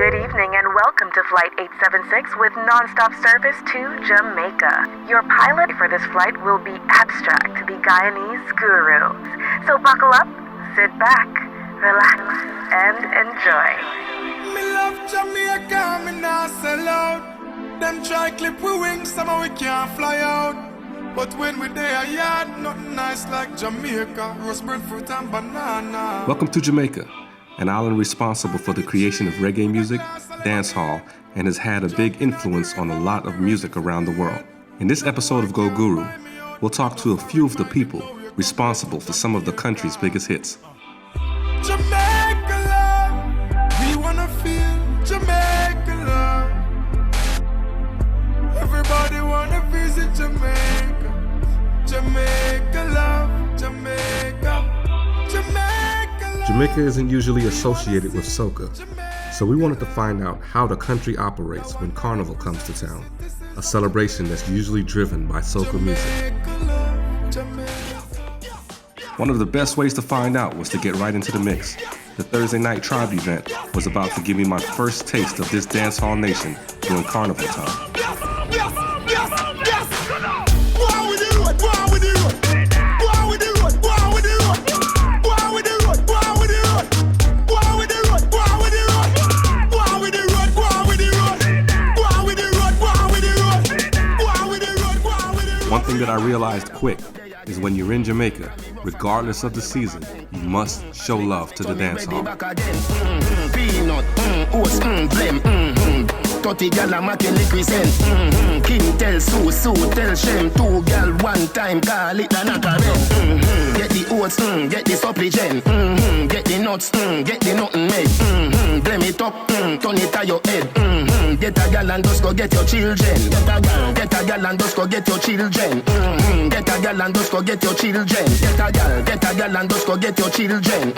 Good evening and welcome to Flight 876 with nonstop service to Jamaica. Your pilot for this flight will be Abstract, the Guyanese guru. So buckle up, sit back, relax, and enjoy. Me love Jamaica, me not sell out. Them try clip we wings, somehow we can't fly out. But when we there, yard, nothing nice like Jamaica. Roast breadfruit and banana. Welcome to Jamaica, an island responsible for the creation of reggae music, dancehall, and has had a big influence on a lot of music around the world. In this episode of Go Guru, we'll talk to a few of the people responsible for some of the country's biggest hits. Jamaica love, we wanna feel Jamaica love. Everybody wanna visit Jamaica. Jamaica love, Jamaica, Jamaica love. Jamaica isn't usually associated with soca, so we wanted to find out how the country operates when Carnival comes to town, a celebration that's usually driven by soca music. One of the best ways to find out was to get right into the mix. The Thursday night Tribe event was about to give me my first taste of this dancehall nation during Carnival time. One thing that I realized quick is when you're in Jamaica, regardless of the season, you must show love to the dancehall. Totty gal a making represent. King tell Sue tell Shem. Two gal one time call it a knackerel. Get the oats, get the supplicant. Get the nuts, get the nothing made. Blame it up, turn it to your head. Get a gal and just go get your children. Get a gal and just go get your children. Get a gal and just go get your children. Get a gal and just go get your children.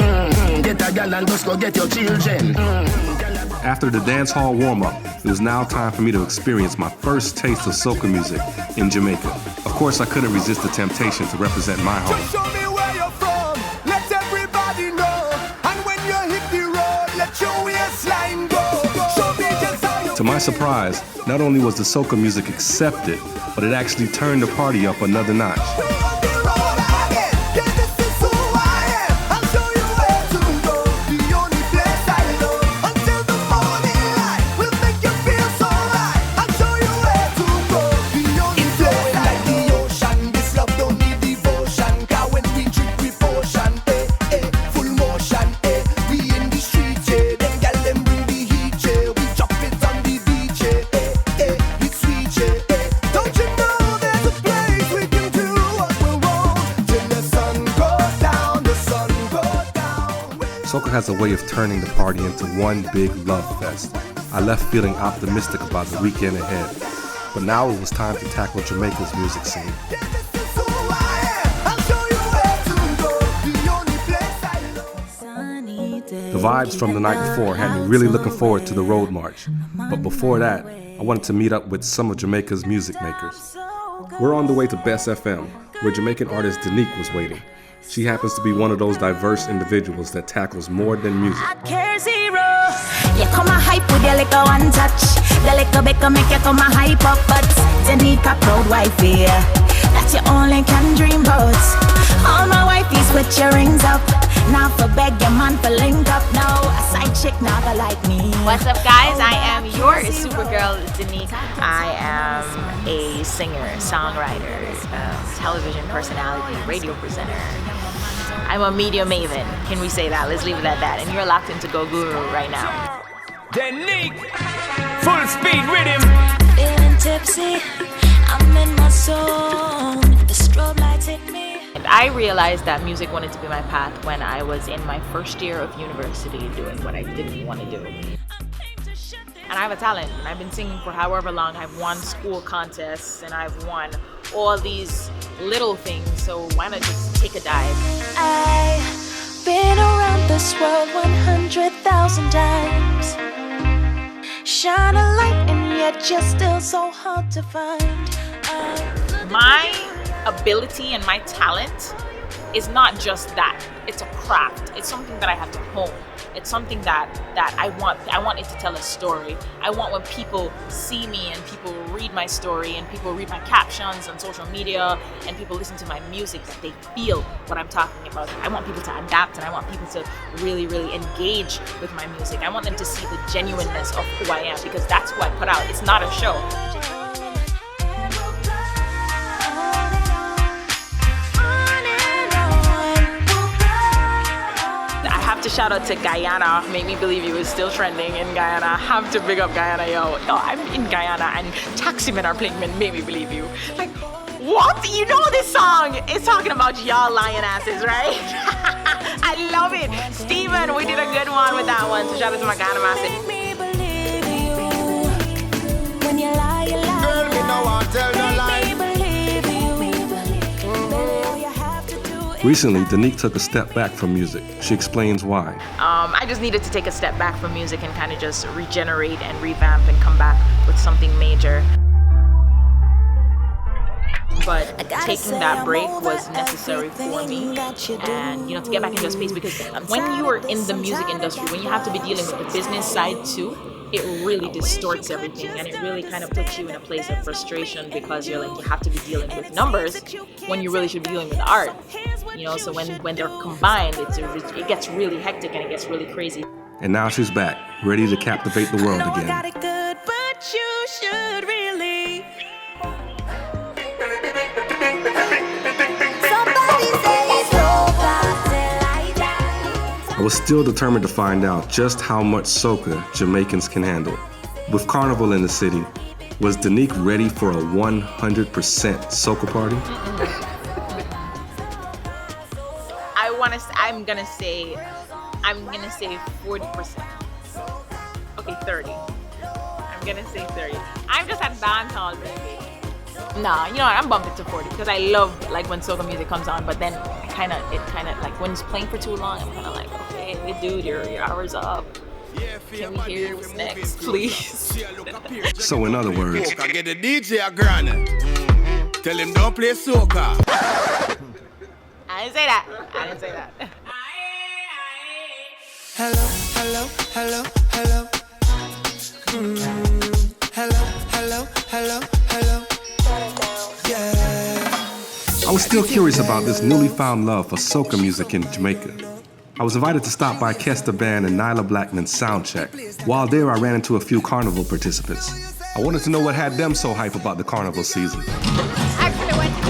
Get a gal and just go get your children. After the dance hall warm-up, it was now time for me to experience my first taste of soca music in Jamaica. Of course, I couldn't resist the temptation to represent my home. Just show me where you're from, let everybody know. And when you hit the road, let your waistline go. Show me just how you. To my surprise, not only was the soca music accepted, but it actually turned the party up another notch. Soca has a way of turning the party into one big love fest. I left feeling optimistic about the weekend ahead, but now it was time to tackle Jamaica's music scene. The vibes from the night before had me really looking forward to the road march, but before that, I wanted to meet up with some of Jamaica's music makers. We're on the way to Best FM, where Jamaican artist Danielle was waiting. She happens to be one of those diverse individuals that tackles more than music. I care zero. You come a hype with your little one touch. The little baker make you come a hype up, but Danica proud wifey. That's your only can dream about. All my wifeys with your rings up. Now for beg your man for link up. No, a side chick never like me. What's up, guys? I am your Supergirl Danielle. I am a singer, songwriter, television personality, radio presenter. I'm a media maven. Can we say that? Let's leave it at that. And you're locked into Go Guru right now. Danielle, full speed rhythm. Feeling tipsy, I'm in my zone. The strobe lights hit me. And I realized that music wanted to be my path when I was in my first year of university doing what I didn't want to do. And I have a talent, and I've been singing for however long. I've won school contests, and I've won all these little things, so why not just take a dive? I've been around this world 100,000 times. Shine a light, and yet you're still so hard to find. My ability and my talent is not just that. It's a craft. It's something that I have to hone. It's something that I want it to tell a story. I want when people see me and people read my story and people read my captions on social media and people listen to my music, that they feel what I'm talking about. I want people to adapt, and I want people to really, really engage with my music. I want them to see the genuineness of who I am, because that's who I put out. It's not a show. To shout out to Guyana. Make Me Believe You is still trending in Guyana. I have to big up Guyana, yo. I'm in Guyana and taximen are playing Make Me Believe You. Like, what? You know this song is talking about y'all lion asses, right? I love it. Steven, we did a good one with that one. So shout out to my Guyana massive. Girl, me no want tell no lie. Recently, Danique took a step back from music. She explains why. I just needed to take a step back from music and kind of just regenerate and revamp and come back with something major. But taking that break was necessary for me, and to get back into a space, because when you are in the music industry, when you have to be dealing with the business side too, it really distorts everything, and it really kind of puts you in a place of frustration, because you're like, you have to be dealing with numbers when you really should be dealing with art. So when they're combined, it gets really hectic and it gets really crazy. And now she's back, ready to captivate the world again. I was still determined to find out just how much soca Jamaicans can handle. With Carnival in the city, was Danique ready for a 100% soca party? I'm gonna say 40%. Okay, 30. I'm gonna say 30. I'm just at dance hall, baby. Nah, I'm bumping to 40 because I love when soca music comes on, but then it kind of like when it's playing for too long, I'm kind of like, okay, dude, your hour's up. Can we hear what's next, please? So in other words, I get the DJ a grand. Tell him don't play soca. I didn't say that. Hello. Hello. Yeah. I was still curious about this newly found love for soca music in Jamaica. I was invited to stop by Kester Band and Nyla Blackman's soundcheck. While there, I ran into a few Carnival participants. I wanted to know what had them so hype about the Carnival season. Actually went to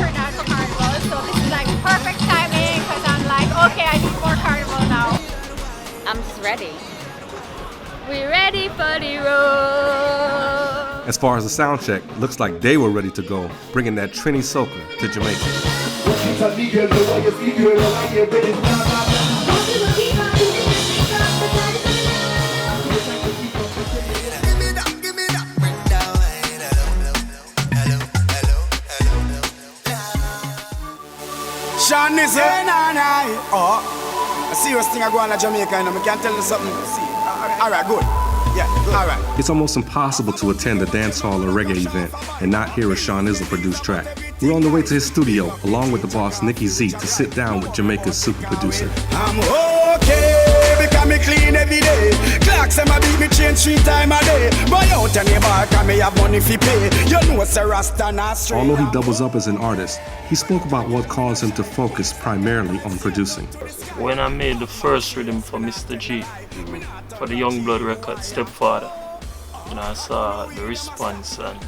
Carnival, so this is perfect timing, because I'm okay, I need more Carnival now. I'm just ready. We're ready for the road. As far as the soundcheck, looks like they were ready to go, bringing that Trini soca to Jamaica. Shawn is here. Oh, a serious thing I go on in Jamaica, and I can't tell you something. See, all right, good. Yeah, good. All right. It's almost impossible to attend a dancehall or reggae event and not hear a Shawn produced track. We're on the way to his studio, along with the boss Nicky Z, to sit down with Jamaica's super producer. I'm okay, because me clean every day. Clocks and my beat me change 3 times a day. Buy out any bar, cause me have money fi pay. You know it's a Rasta not straight. Although he doubles up as an artist, he spoke about what caused him to focus primarily on producing. When I made the first rhythm for Mr. G, for the Young Blood record, Stepfather, I saw the response and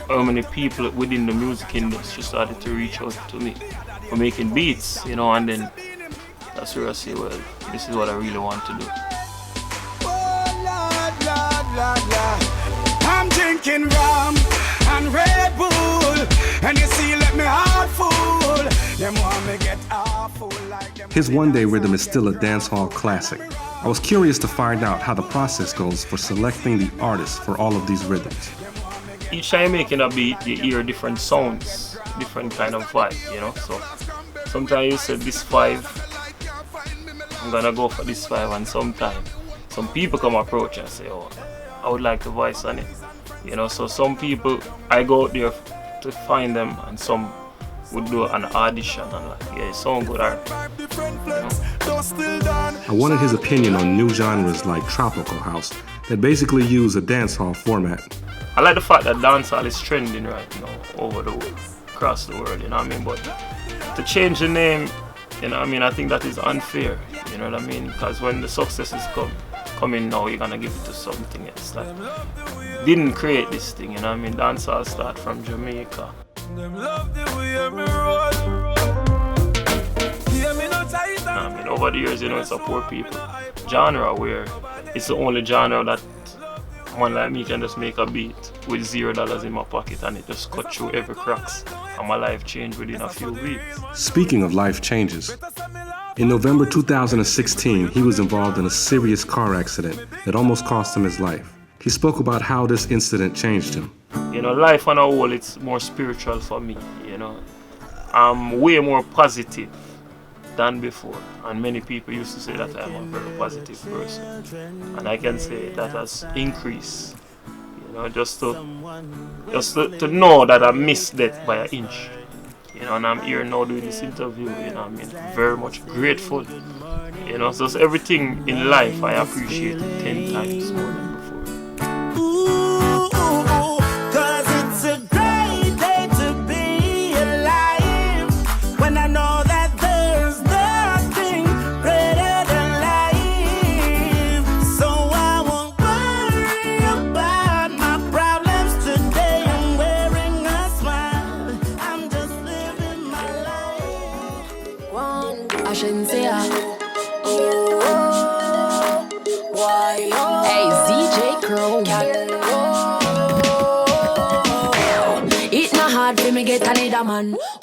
how many people within the music industry started to reach out to me for making beats, and then that's where I say, well, this is what I really want to do. I'm drinking rum and Red Bull, and you see, let me heart full. Them want me get awful like them. His One Day rhythm is still a dancehall classic. I was curious to find out how the process goes for selecting the artists for all of these rhythms. Each time making a beat, you hear different sounds, different kind of vibe, So sometimes you say this 5, I'm gonna go for this 5, and sometimes some people come approach and say, oh, I would like a voice on it. So some people, I go out there to find them, and some would do an audition and like, yeah, it sound good, alright. I wanted his opinion on new genres like tropical house that basically use a dancehall format. I like the fact that dancehall is trending right now over the world, across the world, you know what I mean? But to change the name, you know what I mean, I think that is unfair, you know what I mean? Because when the success is coming now, you're gonna give it to something else. Like, didn't create this thing, you know what I mean? Dancehall start from Jamaica. I mean, over the years, you know, it's a poor people genre where it's the only genre that one like me can just make a beat with $0 in my pocket and it just cut through every cracks and my life changed within a few weeks. Speaking of life changes, in November 2016, he was involved in a serious car accident that almost cost him his life. He spoke about how this incident changed him. You know, life on a whole, it's more spiritual for me, you know. I'm way more positive than before, and many people used to say that I'm a very positive person, and I can say that has increased, you know, just to know that I missed death by an inch, you know, and I'm here now doing this interview, you know, I mean, very much grateful, you know, so everything in life I appreciate it 10 times more than before.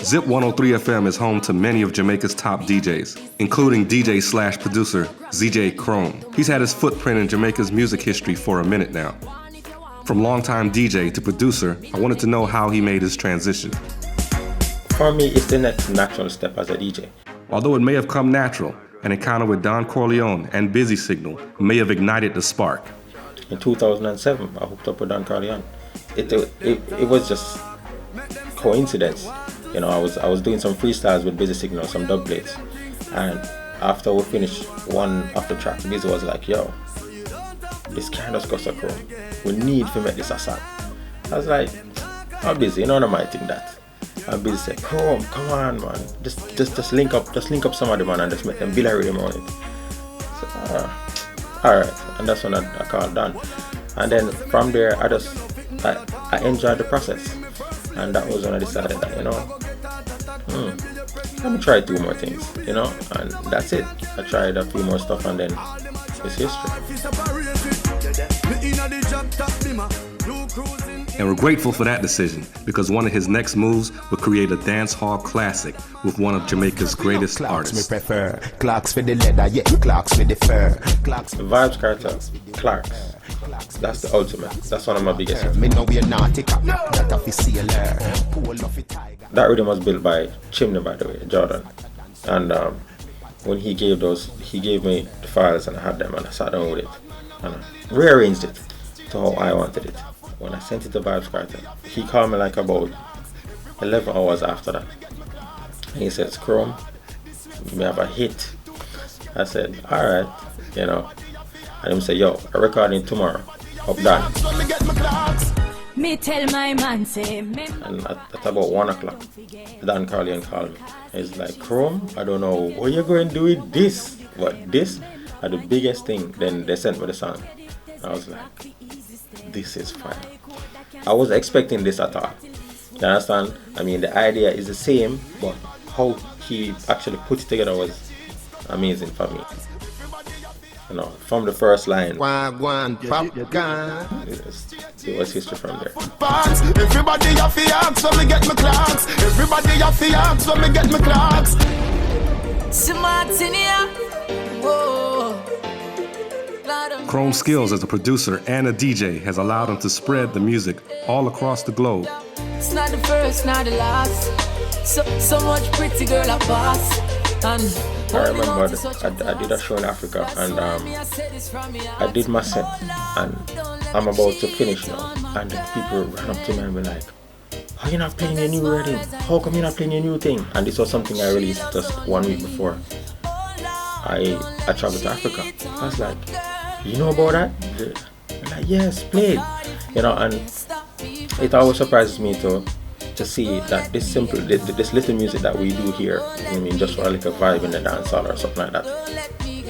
Zip 103 FM is home to many of Jamaica's top DJs, including DJ/producer ZJ Chrome. He's had his footprint in Jamaica's music history for a minute now. From longtime DJ to producer, I wanted to know how he made his transition. For me, it's the next natural step as a DJ. Although it may have come natural, an encounter with Don Corleone and Busy Signal may have ignited the spark. In 2007, I hooked up with Don Corleone. It was just coincidence. You know, I was doing some freestyles with Busy Signal, some dub plates, and after we finished one of the tracks, Busy was like, "Yo, this can't just go so cool. We need to make this a song." I was like, "I'm Busy, you know, I might think that." And Busy said, "Chrome, come on, man, just link up some of them, man, and just make them build a rhythm on it." So, all right, and that's when I called Don, and then from there I enjoyed the process. And that was when I decided that, you know, let me try 2 more things, you know, and that's it. I tried a few more stuff and then it's history. And we're grateful for that decision because one of his next moves would create a dance hall classic with one of Jamaica's greatest artists. Clarks for the leather, yeah, Clarks for the fur. Vibes Cartel, Clarks. That's the ultimate. That's one of my biggest hits. That rhythm was built by Chimney, by the way, Jordan. And when he gave me the files and I had them and I sat down with it and I rearranged it to how I wanted it. When I sent it to Vibes Cartel, he called me like about 11 hours after that. And he said, "Chrome, we have a hit." I said, "Alright," you know. And he said, "Yo, I'm recording tomorrow. Up done." Me tell my man say me. And at about 1 o'clock, Don Corleone called me. He's like, "Chrome, I don't know what you're going to do with this, but this are the biggest thing." Then they sent me the song. I was like, this is fire. I wasn't expecting this at all. You understand? I mean, the idea is the same, but how he actually put it together was amazing for me. You know, from the first line, it was history from there. Everybody have the axe when me get my clocks. Everybody have the axe when me get my clocks. Chrome's skills as a producer and a DJ has allowed him to spread the music all across the globe. It's not the first, not the last. So much pretty girl I pass. I remember I did a show in Africa and I did my set and I'm about to finish now and the people ran up to me and were like, are you not playing your new rhythm? How come you're not playing your new thing? And this was something I released just 1 week before I traveled to Africa. I was like, you know about that? I'm like, yes, play it. You know, and it always surprises me to see that this little music that we do here, I mean, just for a little vibe in the dance hall or something like that,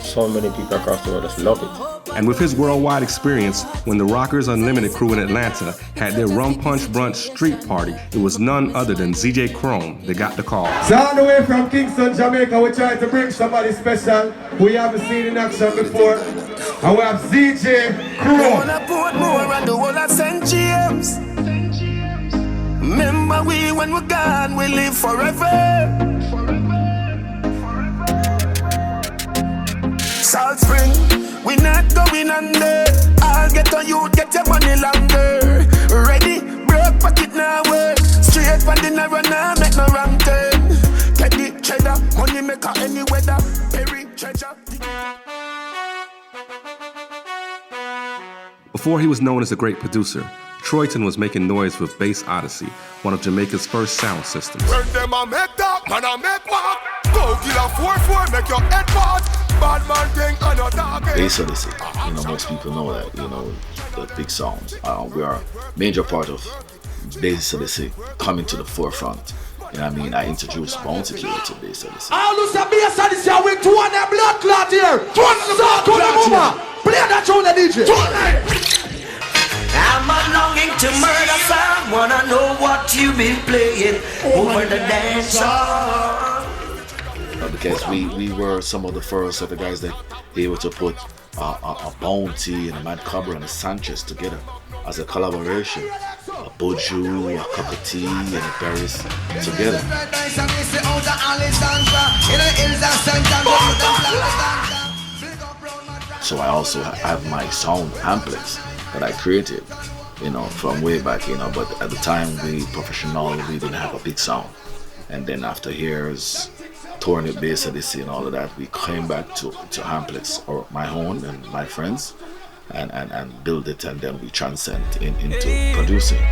so many people across the world just love it. And with his worldwide experience, when the Rockers Unlimited crew in Atlanta had their Rum Punch Brunch street party, it was none other than ZJ Chrome that got the call. So on the way from Kingston, Jamaica, we're trying to bring somebody special who you haven't seen in action before. And we have ZJ Chrome. Remember we when we're gone, we live forever. Salt Spring, we not going under. I'll get on you, get your money longer. Ready, broke pocket now work. Straight from the narrow now, make no wrong turn. Get the cheddar, money maker any weather. Perry treasure. Before he was known as a great producer, Troyton was making noise with Bass Odyssey, one of Jamaica's first sound systems. When them a make that, man a make walk. Go kill a 4-4, make your head part. Bad man thing and a target. Bass Odyssey, most people know that, the big sounds. We are a major part of Bass Odyssey coming to the forefront. I introduced Bounty Killer to Bass Odyssey. I'll lose the Bass Odyssey with 2 on the blood clot here. 2 on the blood clot. Play that tune, the DJ. I'm a longing to murder song. Wanna know what you been playing over the dance hall. Because we were some of the first of the guys that were able to put a Bounty and a Mad Cobra and a Sanchez together as a collaboration. A Boju, a Cockatee, and a Paris together. So I also have my sound amplifiers that I created, from way back, but at the time we didn't have a big sound. And then after years touring with Bass Odyssey and all of that, we came back to amplifiers, or my own and my friends, and build it, and then we transcend into producing.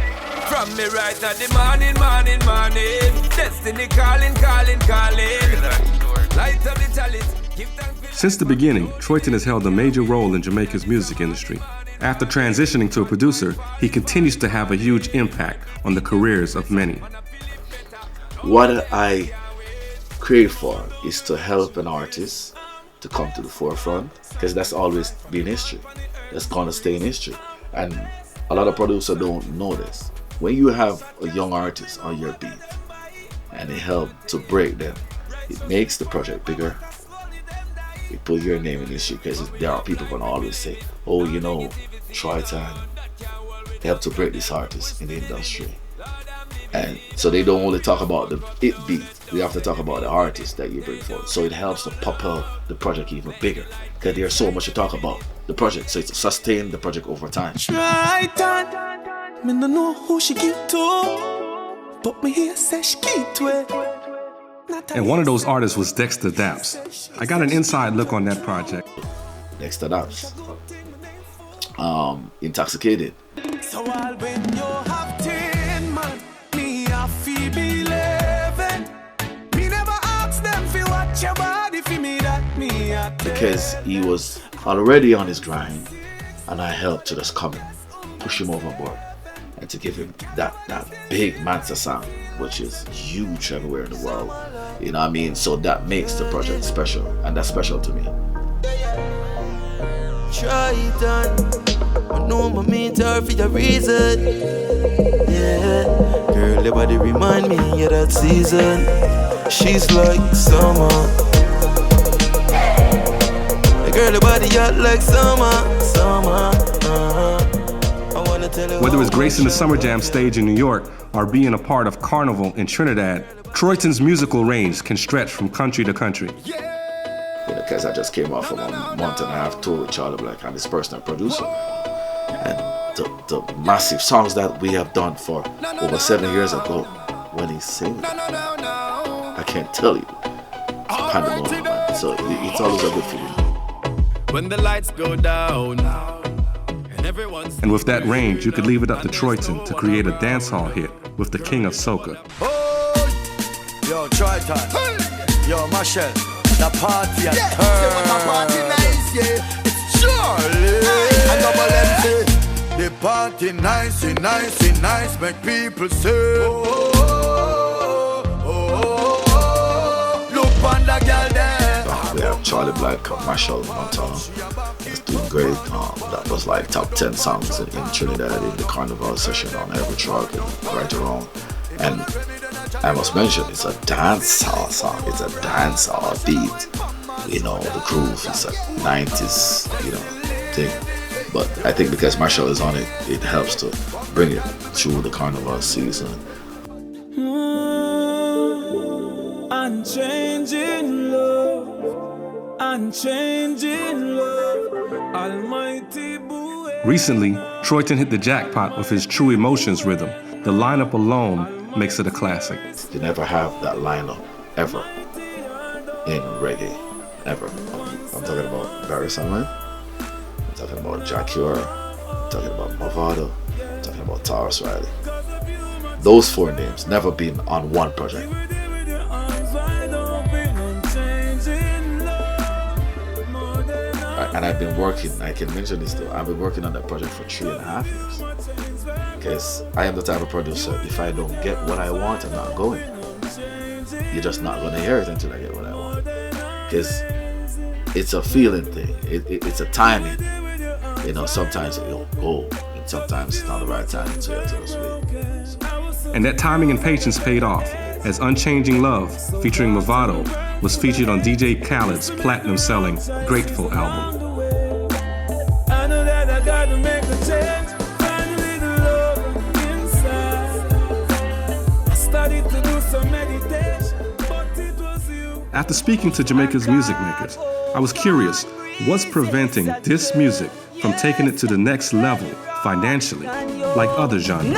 From me right at the morning. Destiny calling. Light up the chalice. Since the beginning, Troyton has held a major role in Jamaica's music industry. After transitioning to a producer, he continues to have a huge impact on the careers of many. What I crave for is to help an artist to come to the forefront, because that's always been history. That's going to stay in history. And a lot of producers don't know this. When you have a young artist on your beat and they help to break them, it makes the project bigger. You put your name in history, because there are people going to always say, oh, Tyzan helped to break this artist in the industry. And so they don't only talk about the beat, we have to talk about the artist that you bring forward. So it helps to propel the project even bigger, because there's so much to talk about the project, so it's sustain the project over time. Tyzan, me no know who she give to, but me hear say she give to it. And one of those artists was Dexter Daps. I got an inside look on that project. Dexter Daps, Intoxicated. So I'll win you have 10 man, me a fee be 11. Me never ask them fi watch your body fi me that me a 10. Because he was already on his grind, and I helped to just come in, push him overboard, and to give him that big Mansa sound, which is huge everywhere in the world. So that makes the project special, and that's special to me. Tyzan, I know my mean to her for a reason. Yeah, girl, your body remind me of that season. She's like summer. Girl, your body hot like summer. Whether it's gracing the Summer Jam stage in New York or being a part of Carnival in Trinidad, Troyton's musical range can stretch from country to country. Because I just came off of a month and a half tour with Charlie Black and his personal producer. And the massive songs that we have done for over 7 years ago, when he sings, I can't tell you. Pandemonium, man. So it's always a good feeling. When the lights go down. And with that range, you could leave it up to Troyton to create a dancehall hit with the king of soca. Yo, Triton. Yo, Marshall. The party at the party nice, yeah. It's Charlie. And double MC. The party nice, nice. Make people say, look on the girl there. We have Charlie Black, Marshall Montana. It's doing great. That was like top 10 songs in Trinidad in the Carnival session on every truck and right around. And I must mention, it's a dancehall song. It's a dancehall beat. You know, the groove is a 90s, thing. But I think because Marshall is on it, it helps to bring it through the Carnival season. Unchanging love, almighty boy. Recently, Troyton hit the jackpot with his True Emotions rhythm. The lineup alone makes it a classic. You never have that lineup ever in reggae, ever. I'm talking about Barry Sandman, I'm talking about Jack Cure, I'm talking about Movado, I'm talking about Taurus Riley. Those four names never been on one project. And I've been working, I can mention this too, I've been working on that project for 3.5 years. Because I am the type of producer, if I don't get what I want, I'm not going. You're just not going to hear it until I get what I want. Because it's a feeling thing, it's a timing. Sometimes it'll go, and sometimes it's not the right time, so you have to just wait. And that timing and patience paid off, as Unchanging Love, featuring Movado, was featured on DJ Khaled's platinum-selling Grateful album. I know that I gotta make a change. Finally the love inside. I started to do some meditation, but it was you. After speaking to Jamaica's music makers, I was curious, what's preventing this music from taking it to the next level financially, like other genres?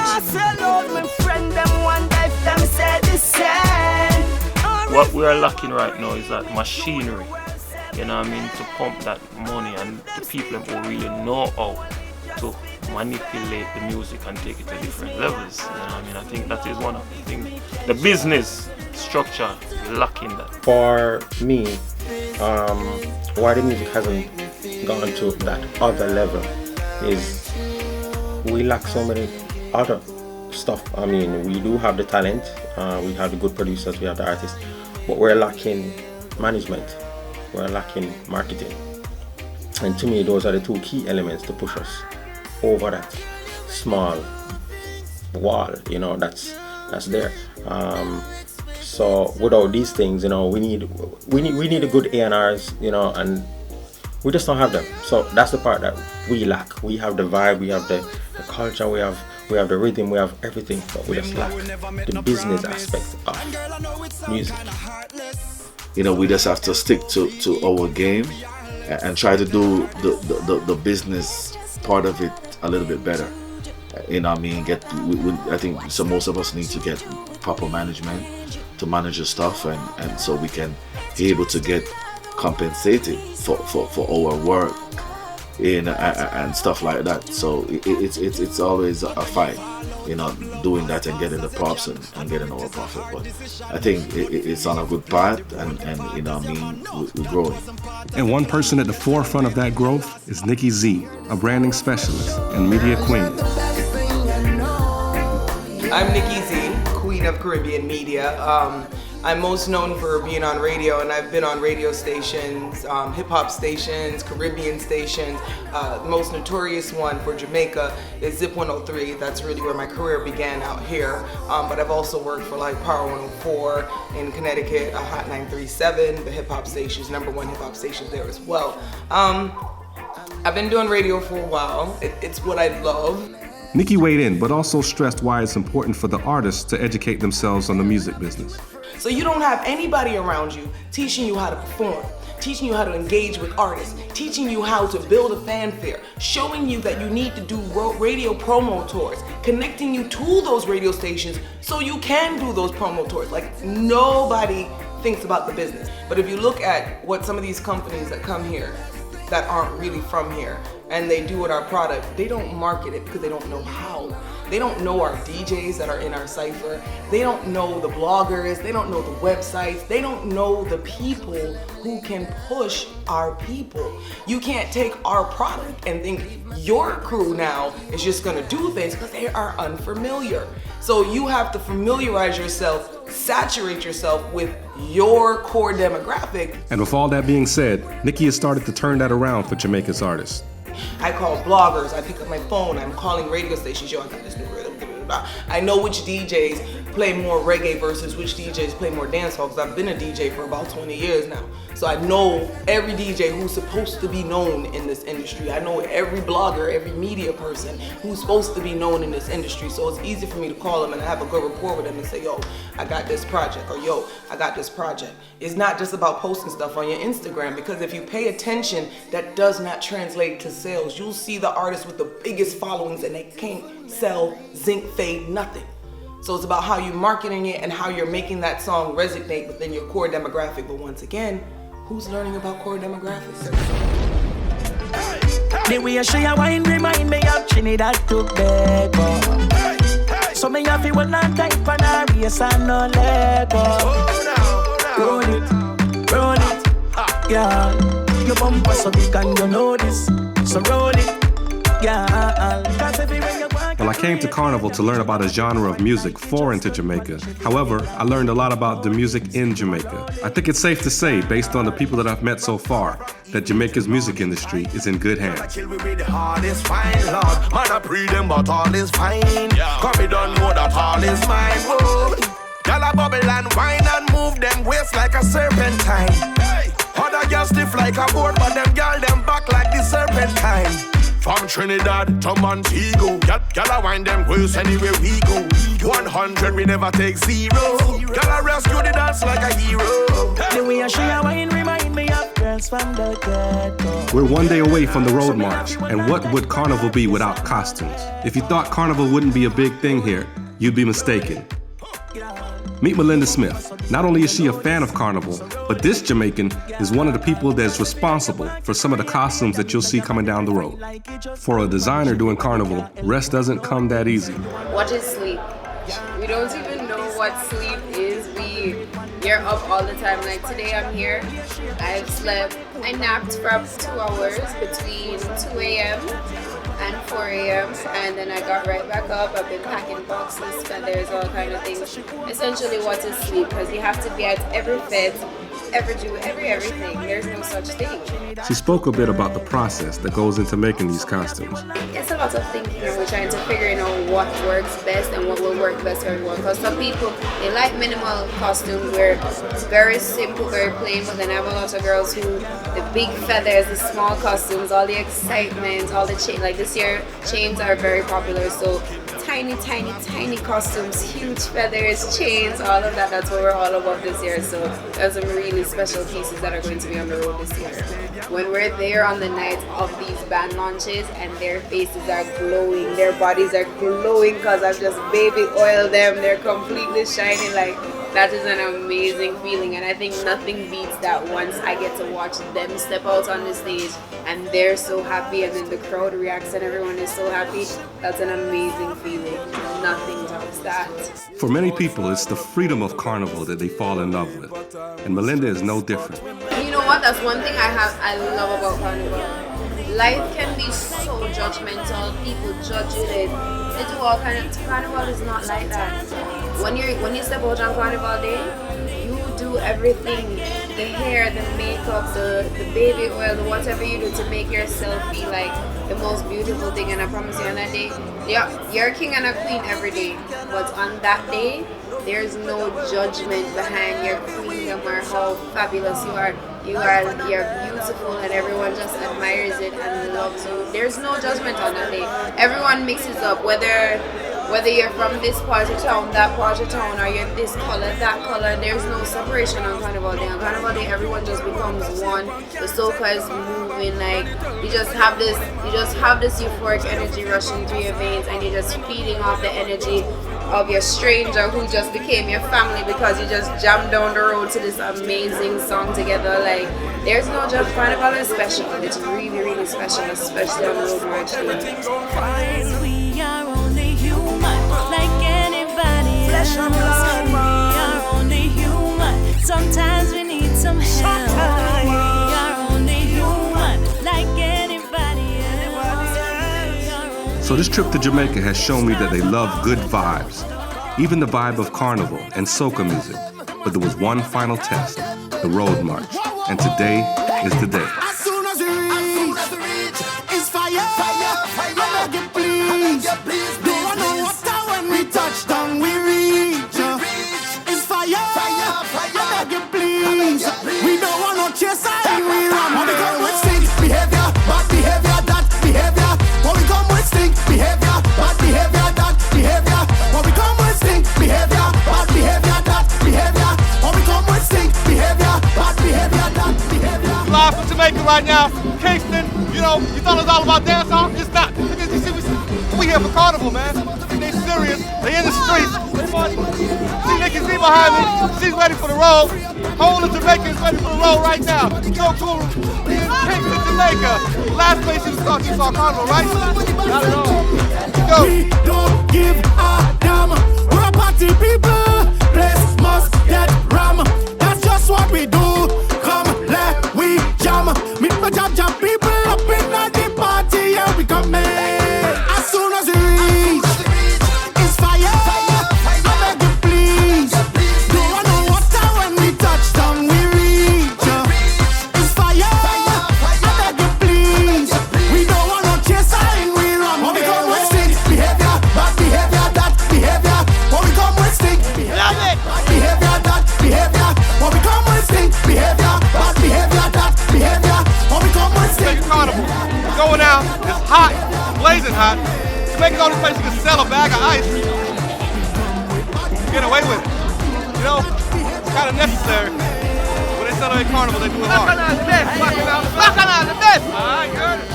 What we are lacking right now is that machinery, to pump that money, and the people who really know how to manipulate the music and take it to different levels. I think that is one of the things. The business structure, we're lacking that. For me, why the music hasn't gone to that other level is we lack so many other stuff. We do have the talent, we have the good producers, we have the artists, but we're lacking management, we're lacking marketing. And to me, those are the two key elements to push us over that small wall, that's there. So without these things, we need a good A&Rs, and we just don't have them. So that's the part that we lack. We have the vibe, we have the culture, we have the rhythm, we have everything, but we just lack the business aspect of music. We just have to stick to our game and try to do the business part of it a little bit better. I think so. Most of us need to get proper management to manage the stuff, and so we can be able to get compensated for our work and stuff like that. So it's always a fight, doing that and getting the props and getting our profit. But I think it's on a good path, and we're growing. And one person at the forefront of that growth is Nikki Z, a branding specialist and media queen. I'm Nikki Z, Queen of Caribbean Media. I'm most known for being on radio, and I've been on radio stations, hip-hop stations, Caribbean stations. The most notorious one for Jamaica is Zip 103. That's really where my career began out here. But I've also worked for like Power 104 in Connecticut, Hot 937, the hip-hop stations, #1 hip-hop station there as well. I've been doing radio for a while. It's what I love. Nikki weighed in, but also stressed why it's important for the artists to educate themselves on the music business. So you don't have anybody around you teaching you how to perform, teaching you how to engage with artists, teaching you how to build a fanfare, showing you that you need to do radio promo tours, connecting you to those radio stations so you can do those promo tours. Like, nobody thinks about the business. But if you look at what some of these companies that come here that aren't really from here and they do with our product, they don't market it because they don't know how. They don't know our DJs that are in our cypher. They don't know the bloggers. They don't know the websites. They don't know the people who can push our people. You can't take our product and think your crew now is just gonna do things because they are unfamiliar. So you have to familiarize yourself, saturate yourself with your core demographic. And with all that being said, Nikki has started to turn that around for Jamaica's artists. I call bloggers, I pick up my phone, I'm calling radio stations, yo, I got this new rhythm. I know which DJs play more reggae versus which DJs play more dancehall, because I've been a DJ for about 20 years now. So I know every DJ who's supposed to be known in this industry. I know every blogger, every media person who's supposed to be known in this industry. So it's easy for me to call them and have a good rapport with them and say, yo, I got this project, or yo, I got this project. It's not just about posting stuff on your Instagram, because if you pay attention, that does not translate to sales. You'll see the artists with the biggest followings and they can't sell zinc, fade, nothing. So it's about how you're marketing it and how you're making that song resonate within your core demographic. But once again, who's learning about core demographics? The way she a wine remind me of Trinidad to Tobago. So me have to hold on tight for a race and no let go. Roll it, yeah. Your bumper so big and you know this. So roll it, yeah. Well, I came to Carnival to learn about a genre of music foreign to Jamaica. However, I learned a lot about the music in Jamaica. I think it's safe to say, based on the people that I've met so far, that Jamaica's music industry is in good hands. Man, I pre them, but all is fine. Cause me don't know that all is mine. Whoa. Y'all a bubble and wine and move them waist like a serpentine. Other girls stiff like a board, but them girl them back like the serpentine. From Trinidad to Montego, y'all a wind them waist anywhere we go. 100 we never take zero. Y'all a rescue the dance like a hero. The way she a wine remind me of girls from the ghetto. We're one day away from the Road March, and what would Carnival be without costumes? If you thought Carnival wouldn't be a big thing here, you'd be mistaken. Meet Melinda Smith. Not only is she a fan of Carnival, but this Jamaican is one of the people that's responsible for some of the costumes that you'll see coming down the road. For a designer doing Carnival, rest doesn't come that easy. What is sleep? We don't even know what sleep is. We're up all the time. Like today I'm here, I've slept, I napped for up to 2 hours between 2 a.m. and 4 a.m. and then I got right back up. I've been packing boxes, feathers, all kind of things. Essentially, what is sleep? Because you have to be at every fit, everything. There's no such thing. She spoke a bit about the process that goes into making these costumes. It's a lot of thinking, and we're trying to figure out what works best and what will work best for everyone. Because some people, they like minimal costumes where it's very simple, very plain, but then I have a lot of girls who, the big feathers, the small costumes, all the excitement, all the chain. Like this year, chains are very popular, so tiny costumes, huge feathers, chains, all of that. That's what we're all about this year. So there's some really special pieces that are going to be on the road this year. When we're there on the night of these band launches and their faces are glowing, their bodies are glowing because I've just baby oiled them, they're completely shining. Like, that is an amazing feeling, and I think nothing beats that once I get to watch them step out on the stage and they're so happy and then the crowd reacts and everyone is so happy. That's an amazing feeling. Nothing tops that. For many people, it's the freedom of Carnival that they fall in love with, and Melinda is no different. You know what? That's one thing I love about Carnival. Life can be so judgmental. People judge you. They do all kind of. Carnival is not like that. When you step out on Carnival Day, you do everything. The hair, the makeup, the baby oil, the whatever you do to make yourself feel like the most beautiful thing. And I promise you, on that day, you're a king and a queen every day. But on that day, there's no judgment behind your queendom or how fabulous you are. You're beautiful and everyone just admires it and loves you. There's no judgment on that day. Everyone mixes up, whether you're from this part of town, that part of town, or you're this color, that color. There's no separation on Carnival Day. On Carnival Day, everyone just becomes one. The soca is moving, like you just have this euphoric energy rushing through your veins, and you're just feeding off the energy of your stranger who just became your family because you just jammed down the road to this amazing song together. Like, there's no judge. Carnival is special. It's really, really special, especially on the road march. We are only human. So this trip to Jamaica has shown me that they love good vibes, even the vibe of Carnival and soca music. But there was one final test, the Road March, and today is the day. As soon as we reach, it's fire, fire, fire. I beg you please, don't want no water when we touch down, we reach. It's fire, fire, fire. I beg you please, we don't want no chaser, we run. When we come with stink behavior, bad behavior, that behavior. When we come with stink behavior, bad behavior, that behavior. When we come with stink behavior, bad behavior, that behavior. When we come with stink behavior, bad behavior, that behavior. Live from Jamaica right now, Kingston. You know, you thought it was all about dancehall? It's not. You see, we here for Carnival, man. They serious. They in the streets. They funny. See Nikki Z behind me. She's ready for the road. Whole of Jamaica is ready for the road right now. So cool. We in Kingston, Jamaica. Last place you saw Carnival, right? Not at all. Go. We don't give a damn. We're a party people. Place must get ram. That's just what we do. Come, let we jam. Meet my jam people up in the party. Yeah, we come in. As soon as we reach, it's fire. I beg you please. Don't want no water when we touch down, we reach. It's fire. I beg you please. We don't want no chaser and we run. When we come with stink behavior, bad behavior, that behavior. When we come with stink behavior, bad behavior, that behavior. When we come with stink behavior, bad behavior, that behavior. When we come with stink Carnival. Going out, it's hot, blazing hot. Making all these places can sell a bag of ice. Get away with it. You know, it's kind of necessary. When they celebrate Carnival, they do it hard. Bacchanal, the best! All right, you heard it.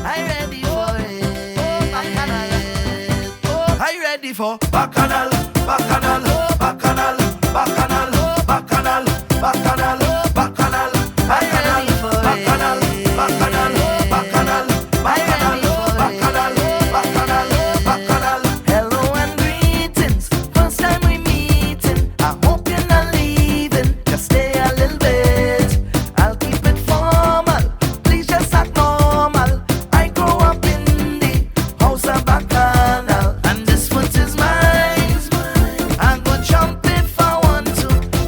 Are you ready for it? Are you ready for Bacchanal, Bacchanal, Bacchanal, Bacchanal, Bacchanal, Bacchanal, Bacchanal? Are you ready for it? Bacchanal, Bacchanal, Bacchanal, Bacchanal, Bacchanal, Bacchanal, Bacchanal. Hello and greetings, first time we meeting. I hope you're not leaving, just stay a little bit. I'll keep it formal, please just act normal. I grew up in the house of Bacchanal, and this foot is mine. I go jump if I want to,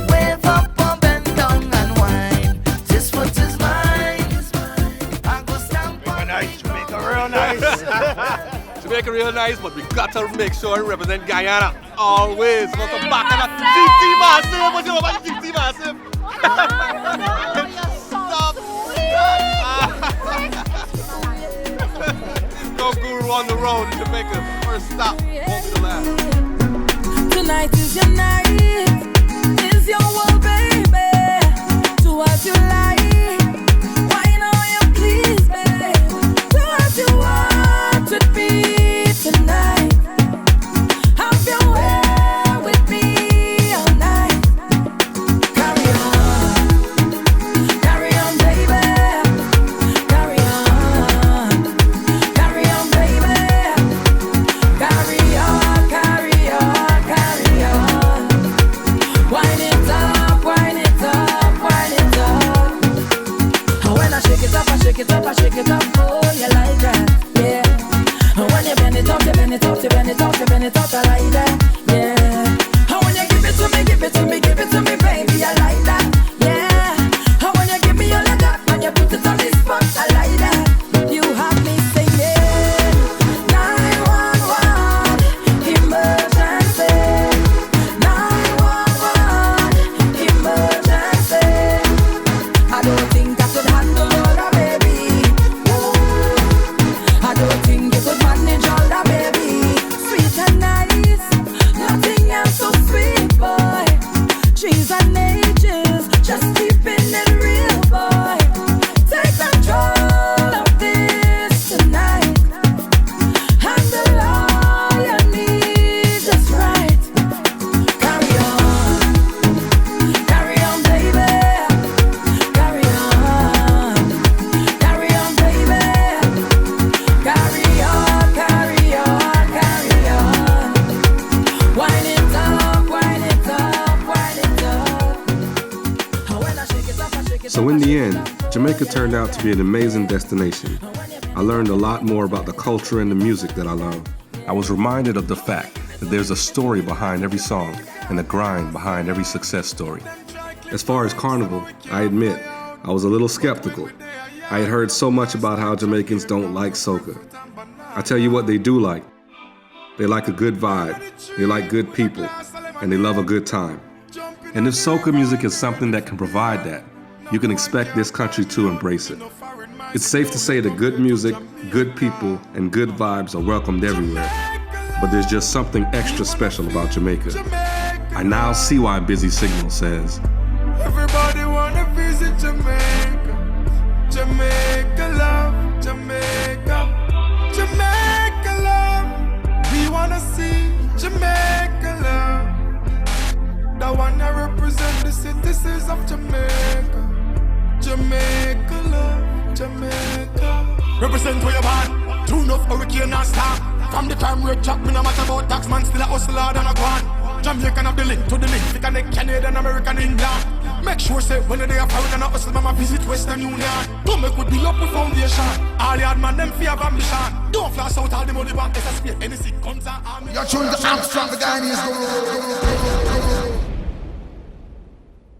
wave up or bend down and whine. This foot is mine. I go stamp on Nice, Jamaica, real nice. Jamaica real nice, but we got to make sure we represent Guyana always. Go to Bacchanal. CT Massive, what you know about CT Massive? Go Guru on the road in Jamaica. First stop, won't be the last. Tonight is your night, is your world, baby. Do as you like. Why not you please, baby? Do as you want with me tonight. Have your way with me all night. Carry on, baby. Carry on, baby. Carry on, carry on, carry on. Wind it up, wind it up, wind it up. And when I shake it up, I shake it up, I shake it up. Oh, you like that, yeah. And when you bend it up, you bend it up, you bend it up, you bend it up, I like that, yeah. And when you give it to me, give it to me, give it to me, baby, I like that, yeah. And when you give me all of that, when you put it on the spot, I like that. You have me singing 911 emergency, 911 emergency. I don't think I could handle all that, baby. I don't think you could manage all that, baby. Sweet and nice, nothing else so sweet, boy. Trees and ages, just keeping it real, boy. Take control of this tonight. Handle all you need just right. Carry on, baby. Carry on, baby. Carry on, carry on, carry on. Wind it up, wind it up, wind it up. And when I shake it up, I shake it up. So in the end, Jamaica turned out to be an amazing destination. I learned a lot more about the culture and the music that I love. I was reminded of the fact that there's a story behind every song and a grind behind every success story. As far as Carnival, I admit, I was a little skeptical. I had heard so much about how Jamaicans don't like soca. I tell you what they do like. They like a good vibe, they like good people, and they love a good time. And if soca music is something that can provide that, you can expect this country to embrace it. It's safe to say that good music, good people, and good vibes are welcomed everywhere. But there's just something extra special about Jamaica. I now see why Busy Signal says, Everybody wanna visit Jamaica. Jamaica love, Jamaica. Jamaica love. We wanna see Jamaica love. The one that represent the citizens of Jamaica. Jamaica love, Jamaica. Represent where you born. True enough hurricane and star. From the time we jack, me no matter about tax man, still a hustler than a guan. Jamaican have the link to the link, they connect Canadian, American, England. Make sure say when they are foreign and hustle, mama visit Western Union. Don't make we build up with foundation. All the hard man, them fear of ambition. Don't flash out all the money back, SSP, any sick comes and army. You're trying to Armstrong, the Guyanese.